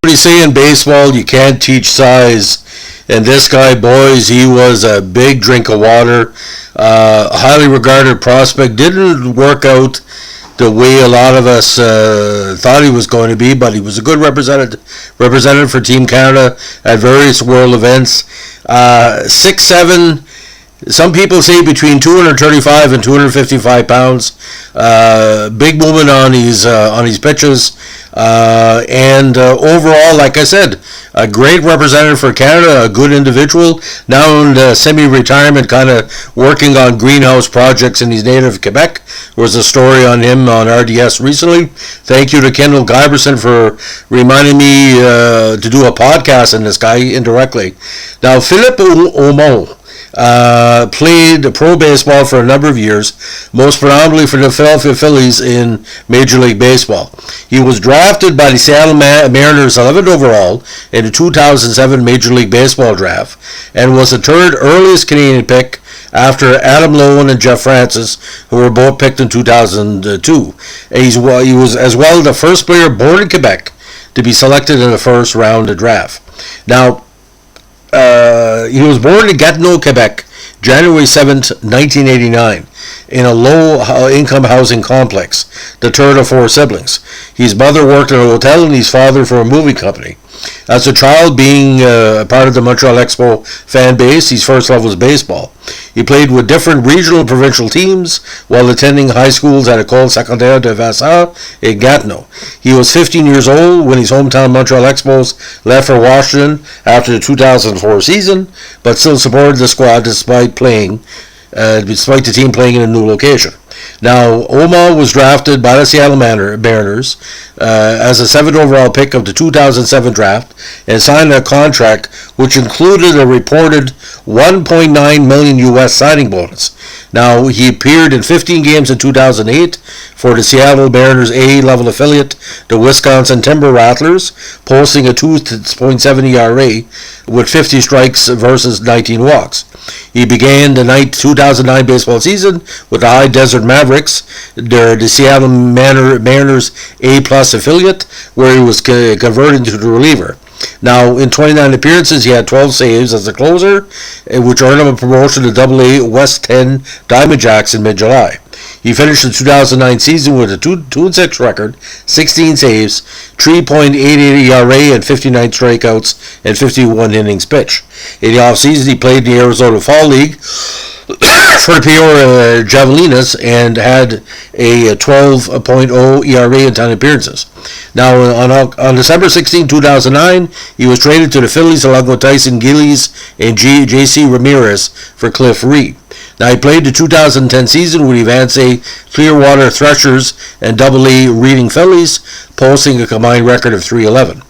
What do you say in baseball? You can't teach size. And this guy, boys, he was a big drink of water. Highly regarded prospect. Didn't work out the way a lot of us thought he was going to be, but he was a good representative for Team Canada at various world events. 6'7", some people say between 235 and 255 pounds. Big movement on his pitches. And overall, like I said, a great representative for Canada, a good individual, now in semi-retirement, kind of working on greenhouse projects in his native Quebec. There was a story on him on RDS recently. Thank you to Kendall Giberson for reminding me to do a podcast on this guy indirectly. Now, Phillippe Aumont played pro baseball for a number of years, most predominantly for the Philadelphia Phillies in Major League Baseball. He was drafted by the Seattle Mariners 11th overall in the 2007 Major League Baseball draft and was the third earliest Canadian pick after Adam Lowen and Jeff Francis, who were both picked in 2002. He was as well the first player born in Quebec to be selected in the first round of draft. Now, he was born in Gatineau, Quebec, January 7th, 1989, in a low-income housing complex, the third of four siblings. His mother worked in a hotel and his father for a movie company. As a child, being part of the Montreal Expo fan base, his first love was baseball. He played with different regional and provincial teams while attending high schools at École Secondaire de Vincent in Gatineau. He was 15 years old when his hometown Montreal Expos left for Washington after the 2004 season, but still supported the squad despite the team playing in a new location. Now, Aumont was drafted by the Seattle Mariners as a 7th overall pick of the 2007 draft and signed a contract which included a reported $1.9 million U.S. signing bonus. Now, he appeared in 15 games in 2008 for the Seattle Mariners A-level affiliate, the Wisconsin Timber Rattlers, posting a 2.7 ERA with 50 strikes versus 19 walks. He began the 2009 baseball season with the High Desert Mavericks, the Seattle Mariners A-plus affiliate, where he was converted to the reliever. Now, in 29 appearances, he had 12 saves as a closer, which earned him a promotion to AA West 10 Diamond Jacks in mid-July. He finished the 2009 season with a 2-6 record, 16 saves, 3.88 ERA, and 59 strikeouts and 51 innings pitched. In the offseason, he played in the Arizona Fall League for the Peoria Javelinas and had a 12.0 ERA in 10 appearances. Now, on December 16, 2009, he was traded to the Phillies along with Tyson Gillies and J.C. Ramirez for Cliff Reed. Now, he played the 2010 season with Evansville Clearwater Threshers and AA Reading Phillies, posting a combined record of .311.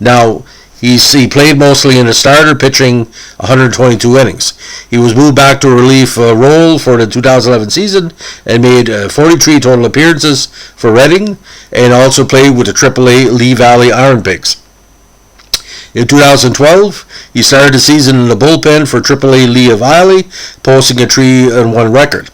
Now, he played mostly in a starter, pitching 122 innings. He was moved back to a relief role for the 2011 season and made 43 total appearances for Reading, and also played with the AAA Lee Valley Iron Pigs. In 2012, he started the season in the bullpen for AAA Lee Valley, posting a 3-1 record.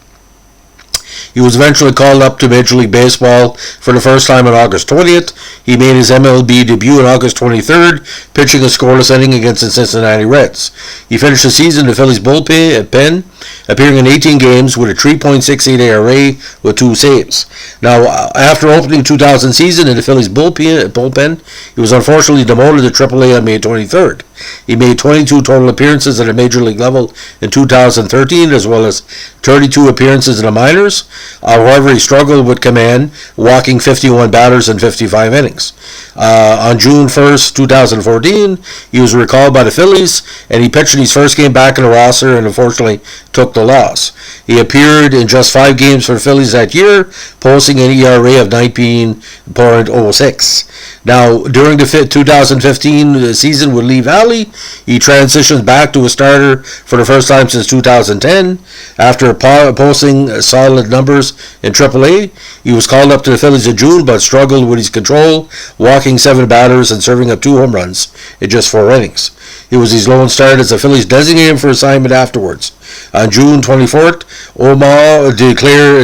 He was eventually called up to Major League Baseball for the first time on August 20th. He made his MLB debut on August 23rd, pitching a scoreless inning against the Cincinnati Reds. He finished the season in the Phillies bullpen, appearing in 18 games with a 3.68 ERA with 2 saves. Now, after opening the 2000 season in the Phillies bullpen, he was unfortunately demoted to AAA on May 23rd. He made 22 total appearances at a major league level in 2013, as well as 32 appearances in the minors. However, he struggled with command, walking 51 batters in 55 innings. On June 1st, 2014, he was recalled by the Phillies, and he pitched in his first game back in the roster and unfortunately took the loss. He appeared in just 5 games for the Phillies that year, posting an ERA of 19.06. Now, during the 2015 season with Lee Valley, he transitioned back to a starter for the first time since 2010. After posting solid numbers in AAA, he was called up to the Phillies in June, but struggled with his control, walking 7 batters and serving up 2 home runs in just 4 innings. He was his lone start as the Phillies designated him for assignment afterwards. On June 24th, Aumont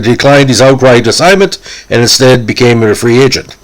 declined his outright assignment and instead became a free agent.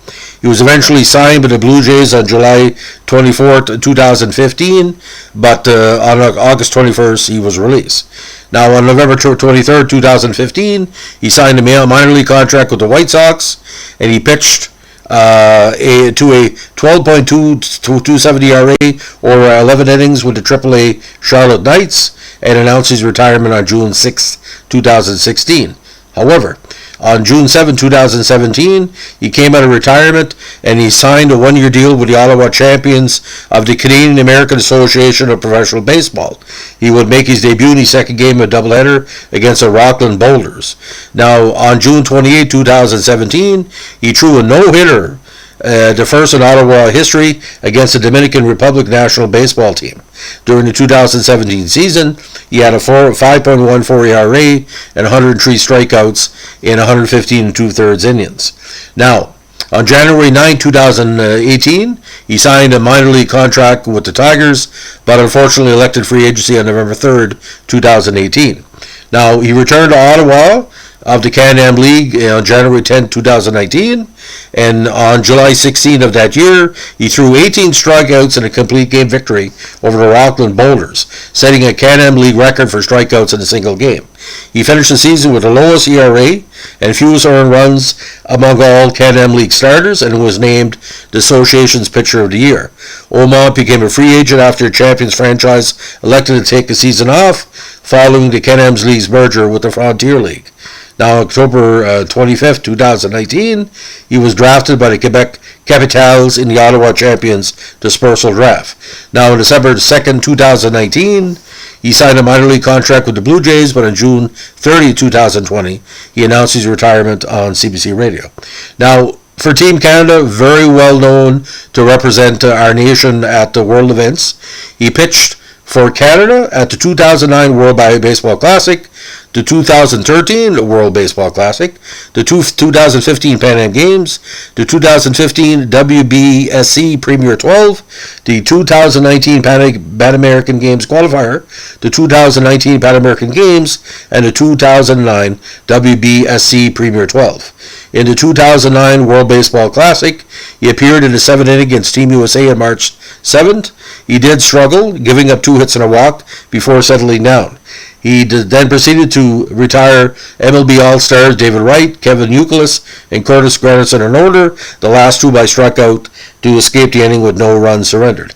He was eventually signed by the Blue Jays on July 24th, 2015, but on August 21st, he was released. Now, on November 23rd, 2015, he signed a minor league contract with the White Sox, and he pitched to a 12.227 ERA or 11 innings with the AAA Charlotte Knights, and announced his retirement on June 6, 2016. However, on June 7, 2017, he came out of retirement and he signed a one-year deal with the Ottawa Champions of the Canadian American Association of Professional Baseball. He would make his debut in his second game of doubleheader against the Rockland Boulders. Now, on June 28, 2017, he threw a no-hitter, the first in Ottawa history, against the Dominican Republic national baseball team. During the 2017 season, he had a 5.14 ERA and 103 strikeouts in 115 2/3 innings. Now, on January 9, 2018, he signed a minor league contract with the Tigers, but unfortunately elected free agency on November 3rd, 2018. Now, he returned to Ottawa of the Can-Am League on January 10, 2019, and on July 16 of that year, he threw 18 strikeouts in a complete game victory over the Rockland Boulders, setting a Can-Am League record for strikeouts in a single game. He finished the season with the lowest ERA and fewest earned runs among all Can-Am League starters, and was named the Association's Pitcher of the Year. Aumont became a free agent after the Champions franchise elected to take a season off following the Can-Am League's merger with the Frontier League. Now, October 25th, 2019, he was drafted by the Quebec Capitals in the Ottawa Champions dispersal draft. Now, on December 2nd, 2019, he signed a minor league contract with the Blue Jays, but on June 30, 2020, he announced his retirement on CBC Radio. Now, for Team Canada, very well known to represent our nation at the world events. He pitched for Canada at the 2009 World Baseball Classic, the 2013 World Baseball Classic, the 2015 Pan Am Games, the 2015 WBSC Premier 12, the 2019 Pan American Games Qualifier, the 2019 Pan American Games, and the 2009 WBSC Premier 12. In the 2009 World Baseball Classic, he appeared in the 7th inning against Team USA on March 7th. He did struggle, giving up 2 hits and a walk before settling down. He then proceeded to retire MLB All-Stars David Wright, Kevin Youkilis, and Curtis Granderson in order, the last 2 by strikeout, to escape the inning with no runs surrendered.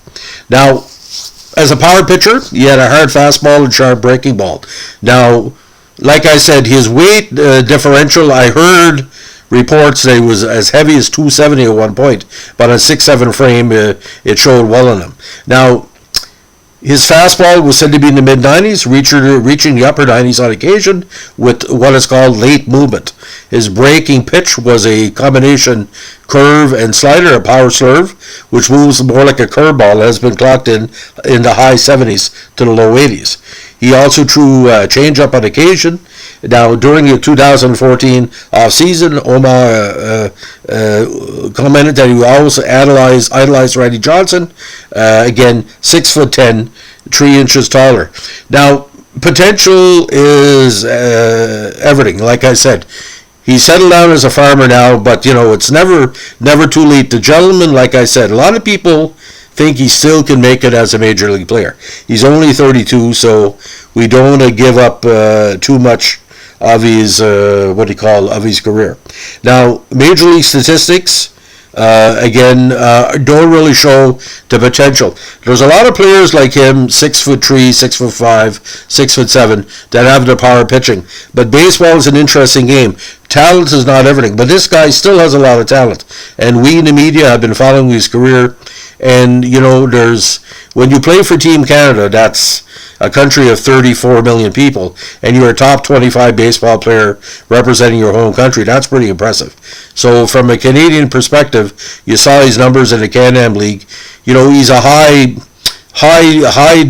Now, as a power pitcher, he had a hard fastball and sharp breaking ball. Now, like I said, his weight differential, I heard reports that he was as heavy as 270 at one point, but on a 6'7" frame, it showed well on him. Now, his fastball was said to be in the mid-90s, reaching the upper 90s on occasion with what is called late movement. His breaking pitch was a combination curve and slider, a power slurve, which moves more like a curveball, has been clocked in the high 70s to the low 80s. He also threw changeup on occasion. Now, during the 2014 offseason, Aumont commented that he always idolized Randy Johnson. Again, 6'10", 3 inches taller. Now, potential is everything. Like I said, he's settled down as a farmer now, but it's never too late. The gentleman, like I said, a lot of people think he still can make it as a major league player. He's only 32, so we don't want to give up too much of his of his career. Now, major league statistics don't really show the potential. There's a lot of players like him, 6'3", 6'5", 6'7", that have the power pitching. But baseball is an interesting game. Talent is not everything, but this guy still has a lot of talent. And we in the media have been following his career. And when you play for Team Canada, that's a country of 34 million people, and you're a top 25 baseball player representing your home country. That's pretty impressive. So from a Canadian perspective, you saw his numbers in the Can-Am League. He's a high AA,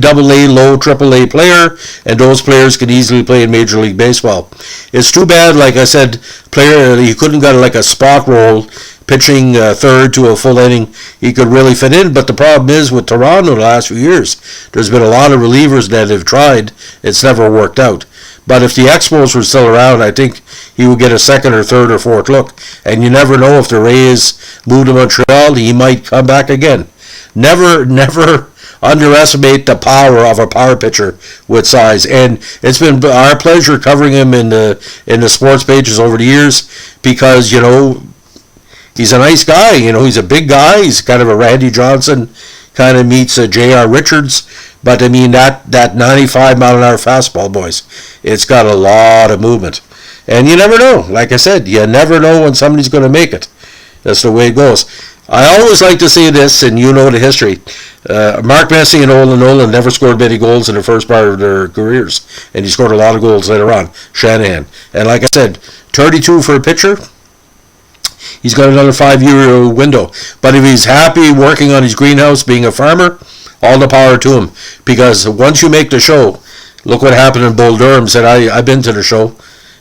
low AAA player, and those players can easily play in Major League Baseball. It's too bad, like I said, he couldn't get like a spot role, pitching third to a full inning. He could really fit in, but the problem is with Toronto the last few years, there's been a lot of relievers that have tried. It's never worked out. But if the Expos were still around, I think he would get a second or third or fourth look. And you never know, if the Rays move to Montreal, he might come back again. Never underestimate the power of a power pitcher with size. And it's been our pleasure covering him in the sports pages over the years, because, you know, he's a nice guy. You know, he's a big guy. He's kind of a Randy Johnson, kind of meets J.R. Richards. But, I mean, that 95-mile-an-hour fastball, boys, it's got a lot of movement. And you never know. Like I said, you never know when somebody's going to make it. That's the way it goes. I always like to say this, and you know the history. Mark Messier and Olin Nolan never scored many goals in the first part of their careers, and he scored a lot of goals later on. Shanahan. And like I said, 32 for a pitcher. He's got another 5-year window. But if he's happy working on his greenhouse, being a farmer, all the power to him. Because once you make the show, look what happened in Bull Durham. Said, I've been to the show.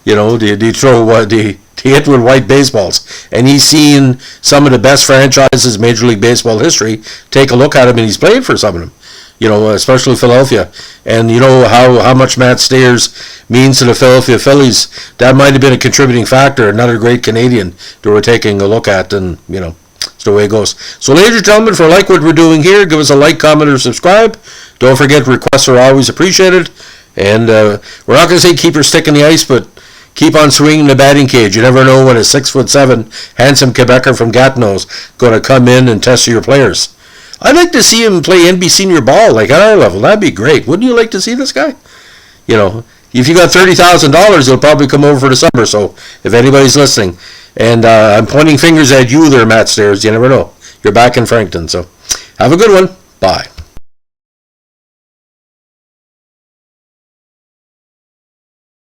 You know, they throw they hit with white baseballs. And he's seen some of the best franchises, Major League Baseball history. Take a look at him, and he's played for some of them. You know, especially Philadelphia. And you know how much Matt Stairs means to the Philadelphia Phillies. That might have been a contributing factor. Another great Canadian that we're taking a look at, and, you know, it's the way it goes. So, ladies and gentlemen, if you like what we're doing here, give us a like, comment, or subscribe. Don't forget, requests are always appreciated. And we're not going to say keep your stick in the ice, but keep on swinging the batting cage. You never know when a 6'7" handsome Quebecer from Gatineau is going to come in and test your players. I'd like to see him play NB senior ball, like at our level. That'd be great. Wouldn't you like to see this guy? You know, if you got $30,000, he'll probably come over for the summer. So if anybody's listening, and I'm pointing fingers at you there, Matt Stairs. You never know. You're back in Frankton. So have a good one. Bye.